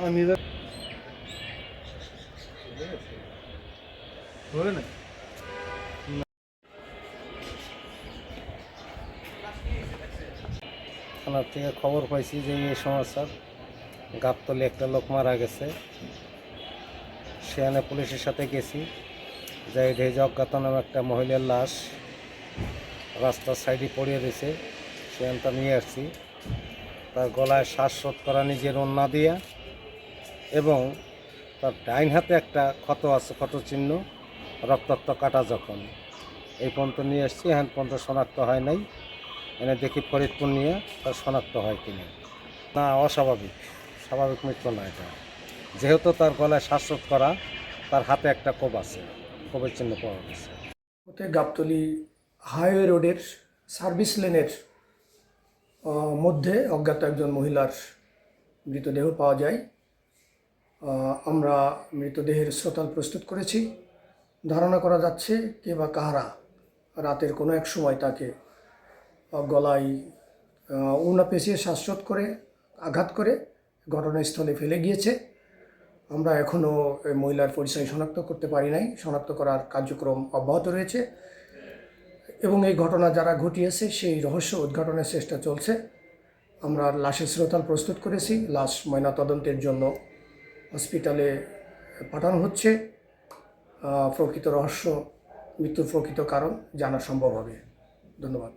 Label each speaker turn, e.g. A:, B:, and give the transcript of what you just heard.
A: আমি ধরে না থানার থেকে খবর পাইছি যে এই সমস্যার গাবতলী একটা লোক মারা গেছে। সেখানে পুলিশের সাথে গেছি, যাই দেখি যে অজ্ঞাতনামা একটা মহিলার লাশ রাস্তার সাইডে পড়িয়ে দিয়েছে। সেখানটা নিয়ে আসছি। তার গলায় শ্বাসরোধ করা নিজের ওন্না দিয়া, এবং তার ডাইন হাতে একটা ক্ষত আছে, ক্ষত চিহ্ন, রক্তাক্ত কাটা যখন। এই পর্যন্ত নিয়ে আসছি, এখন পর্যন্ত শনাক্ত হয় নাই। এনে দেখি ফরিদপুর নিয়ে তার শনাক্ত হয় কিনা। না, অস্বাভাবিক, স্বাভাবিক মৃত্যু না এটা। যেহেতু তার গলায় শ্বাসরোধ করা, তার হাতে একটা কোপ আছে, কোপের চিহ্ন পাওয়া গেছে।
B: গাবতলী হাইওয়ে রোডের সার্ভিস লেনের মধ্যে অজ্ঞাত একজন মহিলার মৃতদেহ পাওয়া যায়। আমরা মৃতদেহের শ্রোতাল প্রস্তুত করেছি। ধারণা করা যাচ্ছে কে বা কাহারা রাতের কোনো এক সময় তাকে গলায় উনা পেঁচিয়ে শ্বাসরোধ করে আঘাত করে ঘটনাস্থলে ফেলে গিয়েছে। আমরা এখনও মহিলার পরিচয় শনাক্ত করতে পারি নাই। শনাক্ত করার কার্যক্রম অব্যাহত রয়েছে এবং এই ঘটনা যারা ঘটিয়েছে সেই রহস্য উদ্ঘাটনের চেষ্টা চলছে। আমরা লাশের শ্রোতাল প্রস্তুত করেছি। লাশ ময়নাতদন্তের জন্য হসপিটালে পাঠানো হচ্ছে। প্রকৃত রহস্য, মৃত্যুর প্রকৃত কারণ জানা সম্ভব হবে। ধন্যবাদ।